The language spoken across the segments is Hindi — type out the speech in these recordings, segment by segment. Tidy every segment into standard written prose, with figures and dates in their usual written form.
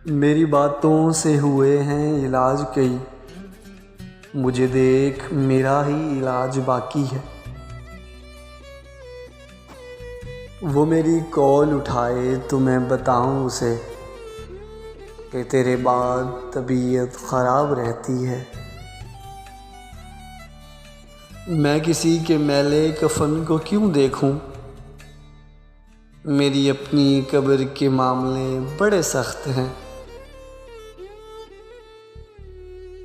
मेरी बातों से हुए हैं इलाज कई, मुझे देख मेरा ही इलाज बाकी है। वो मेरी कॉल उठाए तो मैं बताऊं उसे कि तेरे बाद तबीयत ख़राब रहती है। मैं किसी के मैले कफन को क्यों देखूं, मेरी अपनी कब्र के मामले बड़े सख्त हैं।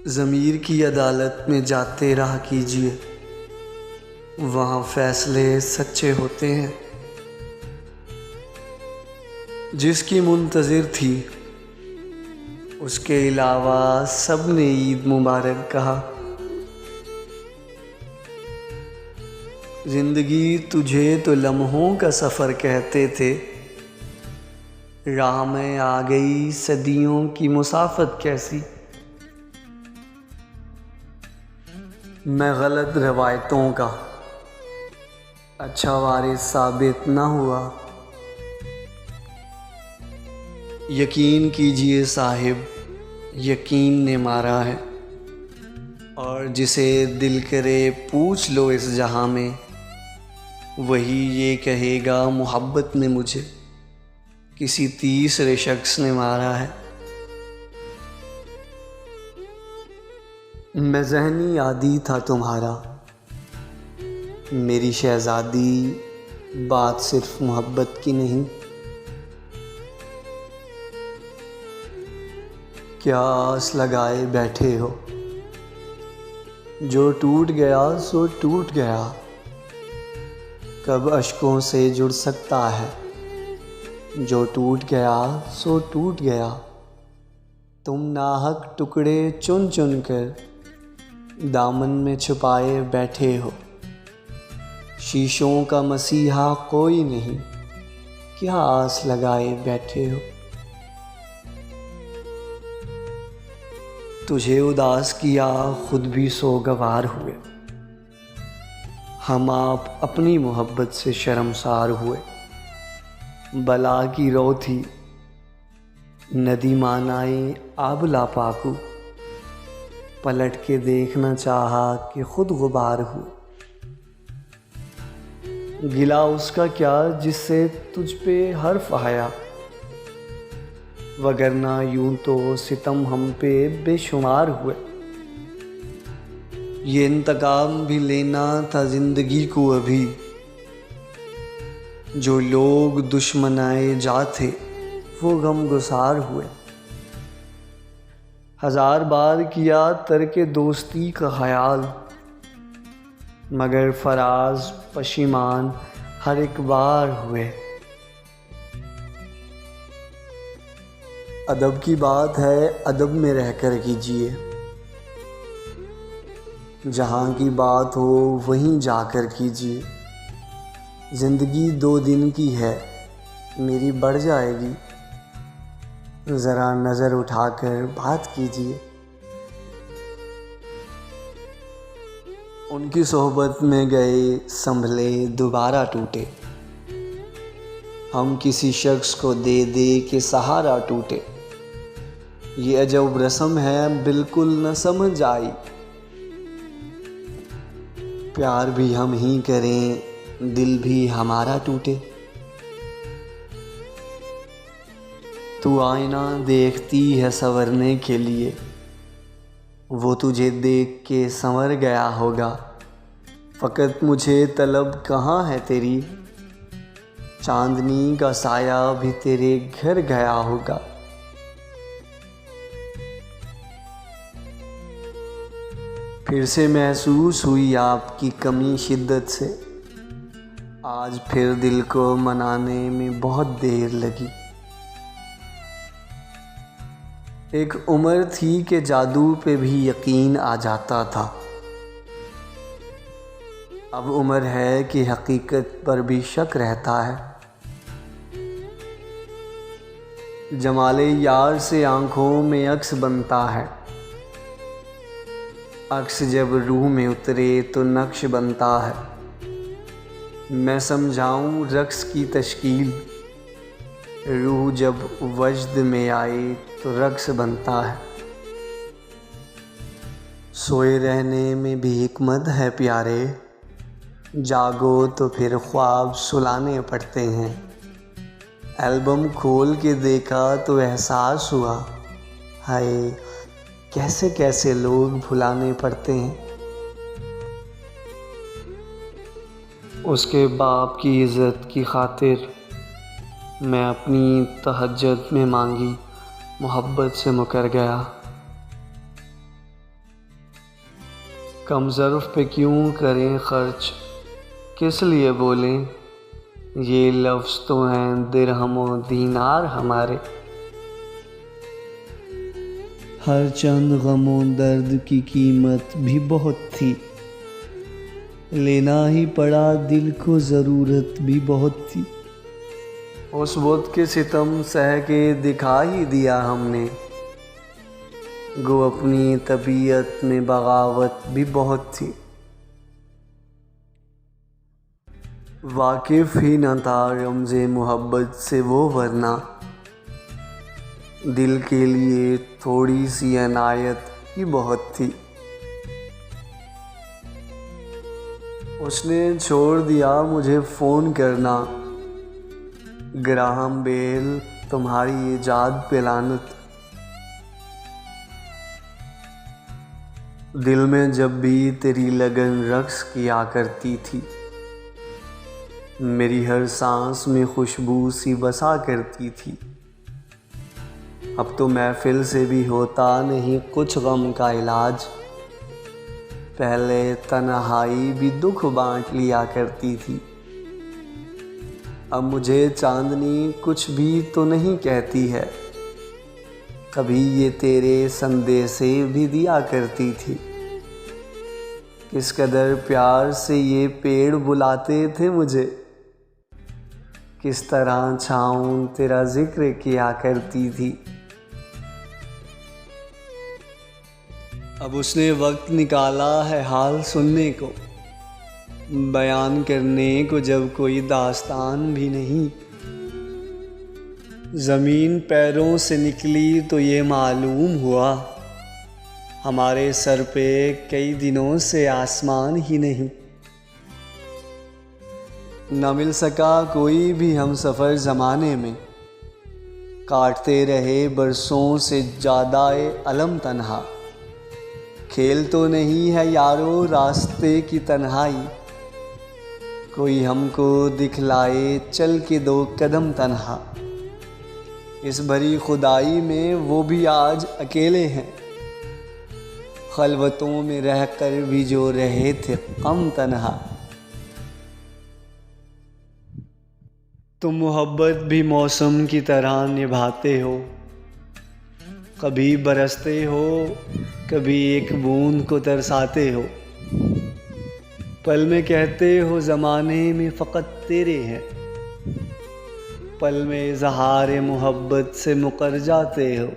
ज़मीर की अदालत में जाते रहा कीजिए, वहाँ फ़ैसले सच्चे होते हैं। जिसकी मुंतज़िर थी उसके अलावा सब ने ईद मुबारक कहा। ज़िंदगी तुझे तो लम्हों का सफ़र कहते थे, राह में आ गई सदियों की मुसाफत कैसी। मैं गलत रवायतों का अच्छा वारिस साबित न हुआ। यकीन कीजिए साहिब, यकीन ने मारा है, और जिसे दिल करे पूछ लो इस जहां में, वही ये कहेगा मोहब्बत में मुझे किसी तीसरे शख्स ने मारा है। मैं ज़हनी आदी था तुम्हारा, मेरी शहज़ादी बात सिर्फ मोहब्बत की नहीं। क्या आस लगाए बैठे हो, जो टूट गया सो टूट गया, कब अश्कों से जुड़ सकता है, जो टूट गया सो टूट गया। तुम नाहक टुकड़े चुन चुन कर दामन में छुपाए बैठे हो। शीशों का मसीहा कोई नहीं, क्या आस लगाए बैठे हो। तुझे उदास किया खुद भी सोगवार हुए, हम आप अपनी मोहब्बत से शर्मसार हुए। बला की रो थी नदी मानाई आबला पाकू, पलट के देखना चाहा कि खुद गुबार हुए। गिला उसका क्या जिससे तुझ पे हर्फ आया, वगरना यूं तो सितम हम पे बेशुमार हुए। ये इंतकाम भी लेना था जिंदगी को अभी, जो लोग दुश्मनाए जा थे वो गमगुसार हुए। हजार बार किया तरके दोस्ती का ख्याल, मगर फराज पशिमान हर एक बार हुए। अदब की बात है अदब में रहकर कीजिए, जहाँ की बात हो वहीं जाकर कीजिए। ज़िंदगी 2 दिन की है, मेरी बढ़ जाएगी, ज़रा नज़र उठाकर बात कीजिए। उनकी सोहबत में गए संभले दोबारा टूटे, हम किसी शख्स को दे दे के सहारा टूटे। ये अजब रस्म है बिल्कुल न समझ आई, प्यार भी हम ही करें दिल भी हमारा टूटे। तू आईना देखती है संवरने के लिए, वो तुझे देख के संवर गया होगा। फ़कत मुझे तलब कहाँ है तेरी, चांदनी का साया भी तेरे घर गया होगा। फिर से महसूस हुई आपकी कमी शिद्दत से, आज फिर दिल को मनाने में बहुत देर लगी। एक उम्र थी कि जादू पे भी यकीन आ जाता था, अब उम्र है कि हकीकत पर भी शक रहता है। जमाले यार से आँखों में अक्स बनता है, अक्स जब रूह में उतरे तो नक्श बनता है। मैं समझाऊं रक्स की तश्कील, रूह जब वजद में आए तो रक्स बनता है। सोए रहने में भी हिकमत है प्यारे, जागो तो फिर ख्वाब सुलाने पड़ते हैं। एल्बम खोल के देखा तो एहसास हुआ, हाय कैसे कैसे लोग भुलाने पड़ते हैं। उसके बाप की इज़्ज़त की खातिर मैं अपनी तहज्जुद में मांगी मोहब्बत से मुकर गया। कम ज़र्फ़ पे क्यों करें ख़र्च, किस लिए बोलें, ये लफ्ज़ तो हैं दिरहम व दीनार हमारे। हर चंद गमों दर्द की कीमत भी बहुत थी, लेना ही पड़ा दिल को ज़रूरत भी बहुत थी। उस बुत के सितम सह के दिखा ही दिया हमने, गो अपनी तबीयत में बगावत भी बहुत थी। वाकिफ़ ही न था रमज़े मोहब्बत से वो, वरना दिल के लिए थोड़ी सी अनायत ही बहुत थी। उसने छोड़ दिया मुझे फ़ोन करना, ग्राहम बेल तुम्हारी इजाद पे लानत। दिल में जब भी तेरी लगन रक्स किया करती थी, मेरी हर सांस में खुशबू सी बसा करती थी। अब तो महफिल से भी होता नहीं कुछ गम का इलाज, पहले तन्हाई भी दुख बांट लिया करती थी। अब मुझे चांदनी कुछ भी तो नहीं कहती है, कभी ये तेरे संदेशे भी दिया करती थी। किस कदर प्यार से ये पेड़ बुलाते थे मुझे, किस तरह छाऊं तेरा जिक्र किया करती थी। अब उसने वक्त निकाला है हाल सुनने को, बयान करने को जब कोई दास्तान भी नहीं। ज़मीन पैरों से निकली तो ये मालूम हुआ, हमारे सर पे कई दिनों से आसमान ही नहीं। न मिल सका कोई भी हम सफ़र ज़माने में, काटते रहे बरसों से ज़्यादा अलम तन्हा। खेल तो नहीं है यारो रास्ते की तन्हाई, कोई हमको दिखलाए चल के दो कदम तन्हा। इस भरी खुदाई में वो भी आज अकेले हैं, खलवतों में रहकर भी जो रहे थे कम तन्हा। तुम मोहब्बत भी मौसम की तरह निभाते हो, कभी बरसते हो कभी एक बूंद को तरसाते हो। पल में कहते हो ज़माने में फ़कत तेरे हैं, पल में इज़हार मोहब्बत से मुकर जाते हो।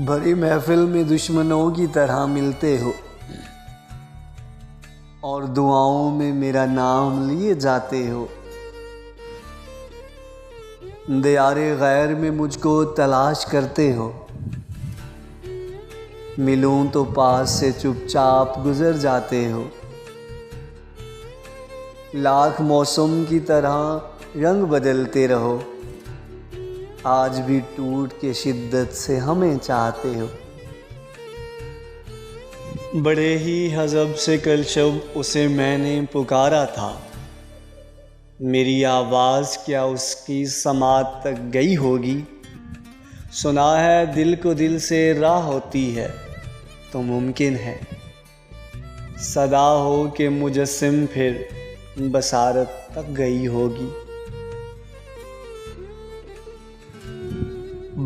भरी महफिल में दुश्मनों की तरह मिलते हो, और दुआओं में मेरा नाम लिए जाते हो। दियारे गैर में मुझको तलाश करते हो, मिलूं तो पास से चुपचाप गुजर जाते हो। लाख मौसम की तरह रंग बदलते रहो, आज भी टूट के शिद्दत से हमें चाहते हो। बड़े ही हज़ब से कल शब उसे मैंने पुकारा था, मेरी आवाज़ क्या उसकी समात तक गई होगी। सुना है दिल को दिल से राह होती है, तो मुमकिन है सदा हो के मुजस्सिम फिर बसारत तक गई होगी।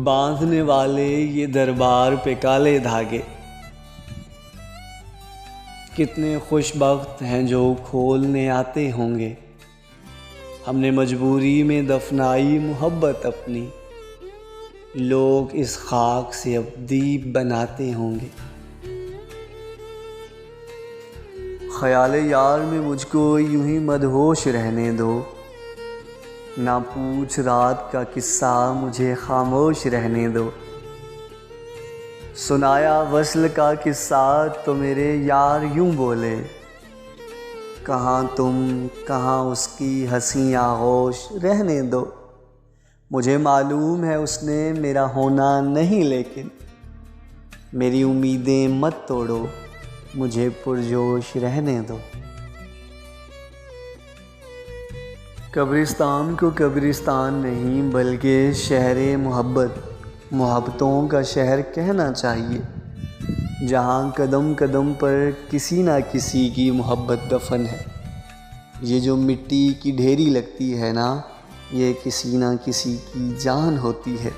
बांधने वाले ये दरबार पे काले धागे, कितने खुशबख्त हैं जो खोलने आते होंगे। हमने मजबूरी में दफनाई मोहब्बत अपनी, लोग इस खाक से अब दीप बनाते होंगे। ख्याल यार में मुझको यूं ही मदहोश रहने दो, ना पूछ रात का किस्सा, मुझे खामोश रहने दो। सुनाया वस्ल का किस्सा तो मेरे यार यूं बोले, कहाँ तुम कहाँ उसकी हंसी आगोश, रहने दो। मुझे मालूम है उसने मेरा होना नहीं, लेकिन मेरी उम्मीदें मत तोड़ो, मुझे पुरजोश रहने दो। कब्रिस्तान को कब्रिस्तान नहीं बल्कि शहर मोहब्बतों का शहर कहना चाहिए, जहाँ कदम कदम पर किसी ना किसी की मोहब्बत दफन है। ये जो मिट्टी की ढेरी लगती है ना, ये किसी ना किसी की जान होती है।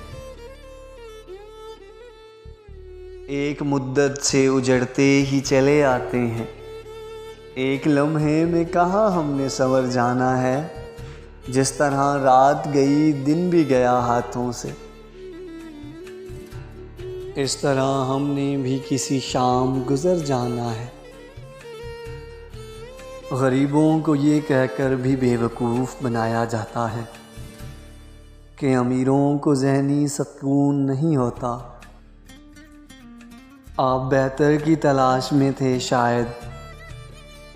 एक मुद्दत से उजड़ते ही चले आते हैं, एक लम्हे में कहाँ हमने संवर जाना है। जिस तरह रात गई दिन भी गया हाथों से, इस तरह हमने भी किसी शाम गुजर जाना है। गरीबों को ये कहकर भी बेवकूफ़ बनाया जाता है कि अमीरों को ज़हनी सुकून नहीं होता। आप बेहतर की तलाश में थे शायद,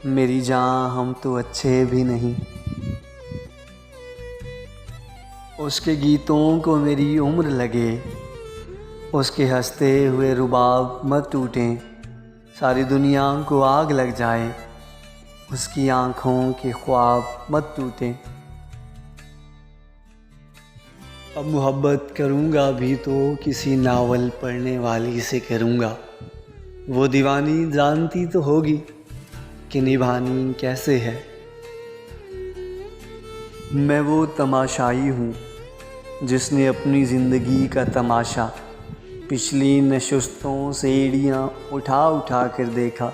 मेरी जान हम तो अच्छे भी नहीं। उसके गीतों को मेरी उम्र लगे, उसके हंसते हुए रुबाब मत टूटें। सारी दुनिया को आग लग जाए, उसकी आँखों के ख्वाब मत टूटें। अब मोहब्बत करूँगा भी तो किसी नावल पढ़ने वाली से करूँगा। वो दीवानी जानती तो होगी कि निभानी कैसे है। मैं वो तमाशाई हूँ जिसने अपनी ज़िंदगी का तमाशा पिछली नशस्तों से एड़ियाँ उठा उठा कर देखा।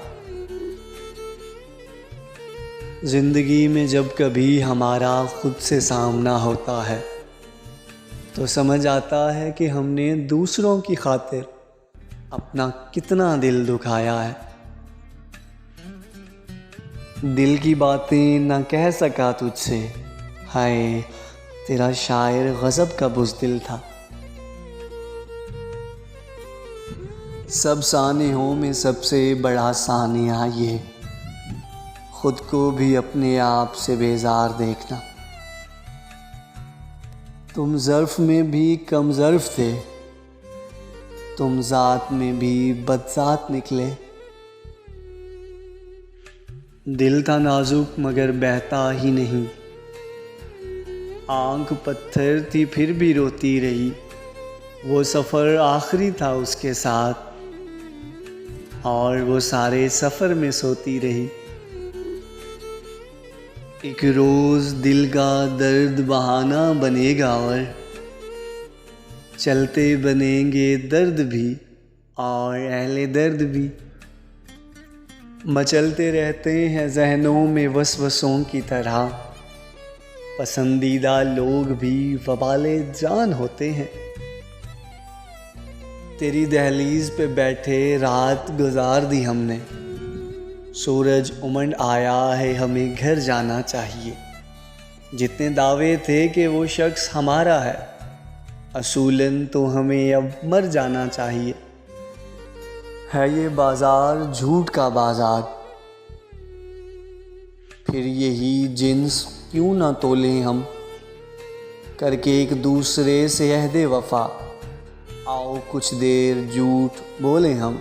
ज़िंदगी में जब कभी हमारा खुद से सामना होता है तो समझ आता है कि हमने दूसरों की खातिर अपना कितना दिल दुखाया है। दिल की बातें ना कह सका तुझसे, हाय तेरा शायर गज़ब का बुज़दिल था। सब सानेहों में सबसे बड़ा सानिया ये, खुद को भी अपने आप से बेजार देखना। तुम ज़र्फ़ में भी कम ज़र्फ़ थे, तुम ज़ात में भी बदज़ात निकले। दिल था नाजुक मगर बहता ही नहीं, आँख पत्थर थी फिर भी रोती रही। वो सफ़र आखिरी था उसके साथ और वो सारे सफ़र में सोती रही। एक रोज़ दिल का दर्द बहाना बनेगा और चलते बनेंगे दर्द भी और अहले दर्द भी। मचलते रहते हैं ज़हनों में वसवसों की तरह, पसंदीदा लोग भी वबाले जान होते हैं। तेरी दहलीज पे बैठे रात गुजार दी हमने, सूरज उमंड आया है हमें घर जाना चाहिए। जितने दावे थे कि वो शख्स हमारा है, असूलन तो हमें अब मर जाना चाहिए। है ये बाज़ार झूठ का बाज़ार, फिर यही जिन्स क्यों ना तोलें हम, करके एक दूसरे से अहद वफ़ा। आओ कुछ देर झूठ बोलें हम।